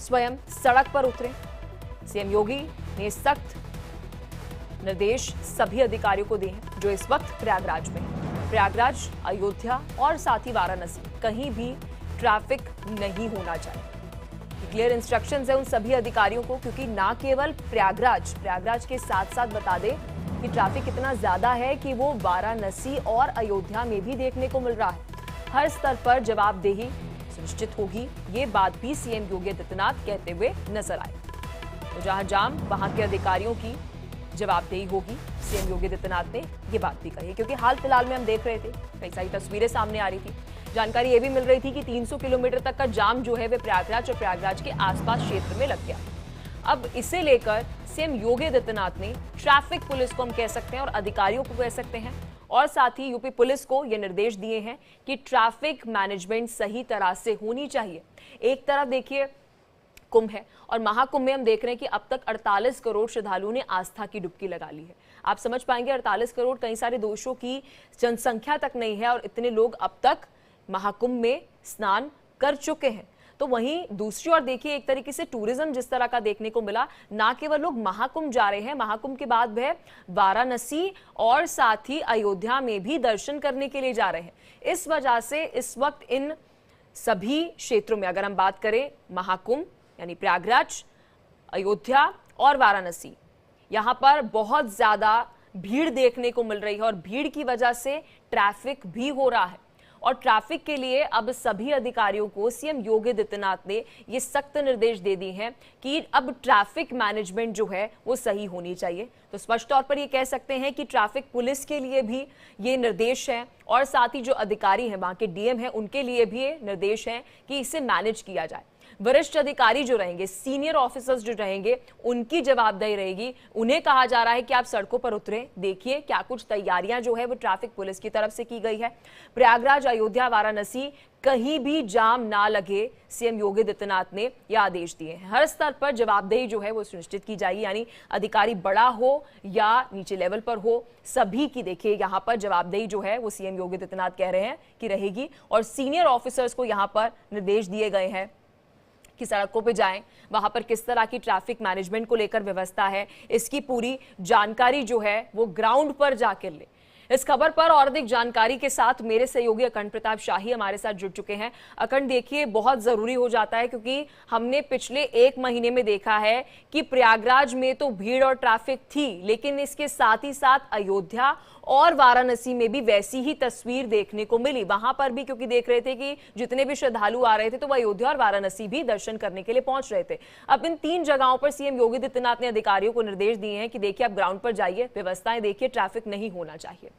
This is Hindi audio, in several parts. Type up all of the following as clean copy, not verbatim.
स्वयं सड़क पर उतरे। सीएम योगी ने सख्त निर्देश सभी अधिकारियों को दिए हैं जो इस वक्त प्रयागराज में हैं। प्रयागराज, अयोध्या और साथ ही वाराणसी कहीं भी ट्रैफिक नहीं होना चाहिए। क्लियर इंस्ट्रक्शंस है उन सभी अधिकारियों को, क्योंकि ना केवल प्रयागराज के साथ साथ बता दें कि ट्रैफिक इतना ज्यादा है कि वो वाराणसी और अयोध्या में भी देखने को मिल रहा है। हर स्तर पर जवाबदेही सुनिश्चित होगी, ये बात भी सीएम योगी आदित्यनाथ कहते हुए नजर आए। तो जहां जाम वहां के अधिकारियों की जवाबदेही होगी, सीएम योगी आदित्यनाथ ने ये बात भी कही, क्योंकि हाल फिलहाल में हम देख रहे थे कई सारी तस्वीरें सामने आ रही थी। जानकारी ये भी मिल रही थी कि 300 किलोमीटर तक का जाम जो है वे प्रयागराज और प्रयागराज के आसपास क्षेत्र में लग गया। अब इसे लेकर सीएम योगी आदित्यनाथ ने ट्रैफिक पुलिस को हम कह सकते हैं और अधिकारियों को कह सकते हैं और साथ ही यूपी पुलिस को ये निर्देश दिए हैं कि ट्रैफिक मैनेजमेंट सही तरह से होनी चाहिए। एक तरफ देखिए कुंभ है और महाकुंभ में हम देख रहे हैं कि अब तक 48 करोड़ श्रद्धालुओं ने आस्था की डुबकी लगा ली है। आप समझ पाएंगे 48 करोड़ कई सारे देशों की जनसंख्या तक नहीं है और इतने लोग अब तक महाकुंभ में स्नान कर चुके हैं। तो वहीं दूसरी ओर देखिए एक तरीके से टूरिज्म जिस तरह का देखने को मिला, ना केवल लोग महाकुंभ जा रहे हैं, महाकुंभ के बाद वह वाराणसी और साथ ही अयोध्या में भी दर्शन करने के लिए जा रहे हैं। इस वजह से इस वक्त इन सभी क्षेत्रों में अगर हम बात करें महाकुंभ यानी प्रयागराज, अयोध्या और वाराणसी, यहां पर बहुत ज्यादा भीड़ देखने को मिल रही है और भीड़ की वजह से ट्रैफिक भी हो रहा है। और ट्रैफिक के लिए अब सभी अधिकारियों को सीएम योगी आदित्यनाथ ने ये सख्त निर्देश दे दिए हैं कि अब ट्रैफिक मैनेजमेंट जो है वो सही होनी चाहिए। तो स्पष्ट तौर पर ये कह सकते हैं कि ट्रैफिक पुलिस के लिए भी ये निर्देश है और साथ ही जो अधिकारी हैं वहां के डीएम हैं उनके लिए भी ये निर्देश है कि इसे मैनेज किया जाए। वरिष्ठ अधिकारी जो रहेंगे, सीनियर ऑफिसर्स जो रहेंगे, उनकी जवाबदेही रहेगी। उन्हें कहा जा रहा है कि आप सड़कों पर उतरें, देखिए क्या कुछ तैयारियां जो है वो ट्रैफिक पुलिस की तरफ से की गई है। प्रयागराज, अयोध्या, वाराणसी कहीं भी जाम ना लगे, सीएम योगी आदित्यनाथ ने यह आदेश दिए हैं। हर स्तर पर जवाबदेही जो है वो सुनिश्चित की जाएगी, यानी अधिकारी बड़ा हो या नीचे लेवल पर हो, सभी की देखिए यहाँ पर जवाबदेही जो है वो सीएम योगी आदित्यनाथ कह रहे हैं कि रहेगी। और सीनियर ऑफिसर्स को यहाँ पर निर्देश दिए गए हैं कि सड़कों पे जाएं, वहां पर किस तरह की ट्रैफिक मैनेजमेंट को लेकर व्यवस्था है, इसकी पूरी जानकारी जो है वो ग्राउंड पर जाकर ले। इस खबर पर और अधिक जानकारी के साथ मेरे सहयोगी अखंड प्रताप शाही हमारे साथ जुड़ चुके हैं। अखंड, देखिए बहुत जरूरी हो जाता है क्योंकि हमने पिछले एक महीने में देखा है कि प्रयागराज में तो भीड़ और ट्रैफिक थी, लेकिन इसके साथ ही साथ अयोध्या और वाराणसी में भी वैसी ही तस्वीर देखने को मिली। वहां पर भी क्योंकि देख रहे थे कि जितने भी श्रद्धालु आ रहे थे तो वह अयोध्या और वाराणसी भी दर्शन करने के लिए पहुंच रहे थे। अब इन तीन जगहों पर सीएम योगी आदित्यनाथ ने अधिकारियों को निर्देश दिए हैं कि देखिए आप ग्राउंड पर जाइए, व्यवस्थाएं देखिए, ट्रैफिक नहीं होना चाहिए।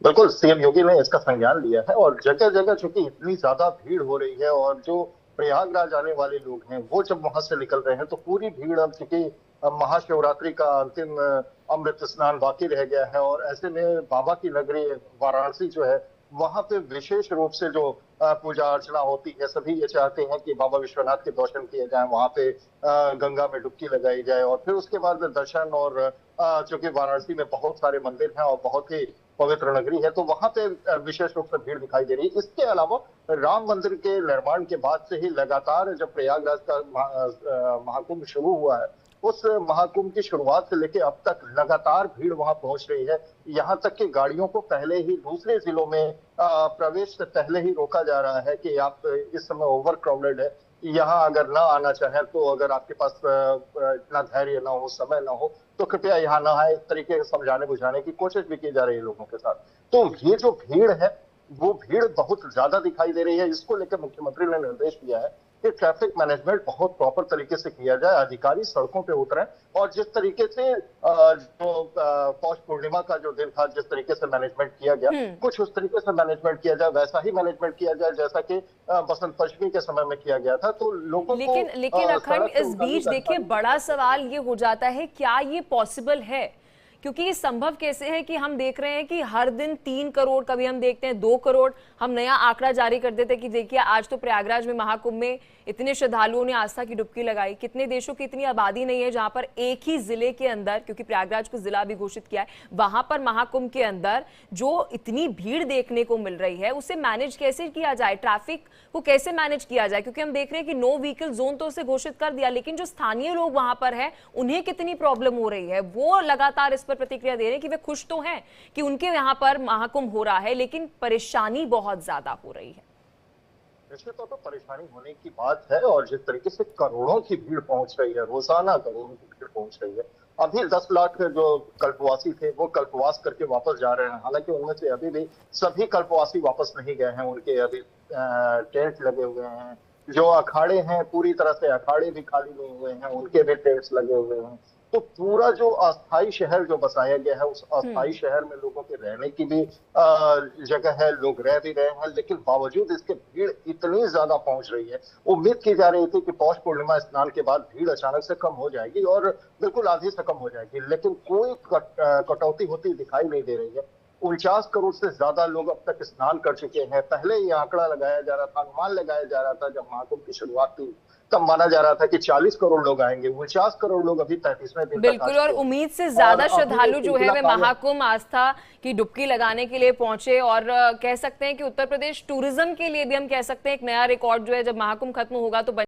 बिल्कुल, सीएम योगी ने इसका संज्ञान लिया है और जगह जगह चूंकि इतनी ज्यादा भीड़ हो रही है और जो प्रयागराज आने वाले लोग हैं वो जब वहां से निकल रहे हैं तो पूरी भीड़ अब चूंकि महाशिवरात्रि का अंतिम अमृत स्नान बाकी रह गया है और ऐसे में बाबा की नगरी वाराणसी जो है वहां पे विशेष रूप से जो पूजा अर्चना होती है, सभी ये चाहते हैं कि बाबा विश्वनाथ के दर्शन किए जाएं, वहां पे गंगा में डुबकी लगाई जाए और फिर उसके बाद दर्शन। और चूंकि वाराणसी में बहुत सारे मंदिर हैं और बहुत ही पवित्र नगरी है तो वहां पे विशेष रूप से भीड़ दिखाई दे रही है। इसके अलावा राम मंदिर के निर्माण के बाद से ही लगातार जब प्रयागराज का महाकुंभ शुरू हुआ है, उस महाकुंभ की शुरुआत से लेकर अब तक लगातार भीड़ वहां पहुंच रही है। यहाँ तक कि गाड़ियों को पहले ही दूसरे जिलों में प्रवेश से पहले ही रोका जा रहा है कि आप इस समय ओवर क्राउडेड है, यहाँ अगर ना आना चाहें तो अगर आपके पास इतना धैर्य ना हो, समय ना हो तो कृपया यहाँ ना आए। इस तरीके से समझाने बुझाने की कोशिश भी की जा रही है लोगों के साथ। तो ये जो भीड़ है वो भीड़ बहुत ज्यादा दिखाई दे रही है। इसको लेकर मुख्यमंत्री ने निर्देश दिया है कि ट्रैफिक मैनेजमेंट बहुत प्रॉपर तरीके से किया जाए, अधिकारी सड़कों पे उतरें और जिस तरीके से जो पौष पूर्णिमा का जो दिन था जिस तरीके से मैनेजमेंट किया गया, कुछ उस तरीके से मैनेजमेंट किया जाए, वैसा ही मैनेजमेंट किया जाए जैसा कि बसंत पंचमी के समय में किया गया था। तो लोगों को लेकिन अखंड, इस बीच देखिए बड़ा सवाल ये हो जाता है क्या ये पॉसिबल है, क्योंकि ये संभव कैसे है कि हम देख रहे हैं कि हर दिन 3 करोड़, कभी हम देखते हैं 2 करोड़, हम नया आंकड़ा जारी कर देते हैं कि देखिए आज तो प्रयागराज में महाकुंभ में इतने श्रद्धालुओं ने आस्था की डुबकी लगाई। कितने देशों की इतनी आबादी नहीं है जहां पर एक ही जिले के अंदर, क्योंकि प्रयागराज को जिला भी घोषित किया है, वहां पर महाकुंभ के अंदर जो इतनी भीड़ देखने को मिल रही है उसे मैनेज कैसे किया जाए, ट्रैफिक को कैसे मैनेज किया जाए। क्योंकि हम देख रहे हैं कि नो व्हीकल जोन तो उसे घोषित कर दिया, लेकिन जो स्थानीय लोग वहां पर है उन्हें कितनी प्रॉब्लम हो रही है, वो लगातार इस पर प्रतिक्रिया दे रहे हैं कि वे खुश तो हैं कि उनके यहाँ पर महाकुंभ हो रहा है, लेकिन परेशानी बहुत ज्यादा हो रही है। निश्चित तौर पर परेशानी होने की बात है, और जिस तरीके से करोड़ों की भीड़ पहुंच रही है, रोजाना करोड़ों की भीड़ पहुंच रही है। अभी 10 लाख जो कल्पवासी थे वो कल्पवास करके वापस जा रहे हैं, हालांकि उनमें से अभी भी सभी कल्पवासी वापस नहीं गए हैं। उनके अभी टेंट लगे हुए हैं, जो अखाड़े हैं पूरी तरह से अखाड़े भी खाली नहीं हुए हैं, उनके भी टेंट्स लगे हुए हैं। तो पूरा जो अस्थाई शहर जो बसाया गया है, उस अस्थाई शहर में लोगों के रहने की भी जगह है, लोग रह भी रहे हैं, लेकिन बावजूद इसके भीड़ इतनी ज्यादा पहुंच रही है। उम्मीद की जा रही थी कि पौष पूर्णिमा स्नान के बाद भीड़ अचानक से कम हो जाएगी और बिल्कुल आधी से कम हो जाएगी, लेकिन कोई कटौती होती दिखाई नहीं दे रही है। 49 करोड़ से ज्यादा लोग अब तक स्नान कर चुके हैं। पहले ये आंकड़ा लगाया जा रहा था, अनुमान लगाया जा रहा था, जब महाकुंभ की शुरुआत थी तब माना जा रहा था कि 40 करोड़ लोग आएंगे। 49 करोड़ लोग अभी 33वें दिन बिल्कुल, और उम्मीद से ज्यादा श्रद्धालु जो है वे महाकुंभ आस्था की डुबकी लगाने के लिए पहुंचे। और कह सकते हैं कि उत्तर प्रदेश टूरिज्म के लिए भी हम कह सकते हैं एक नया रिकॉर्ड जो है, जब महाकुंभ खत्म होगा तो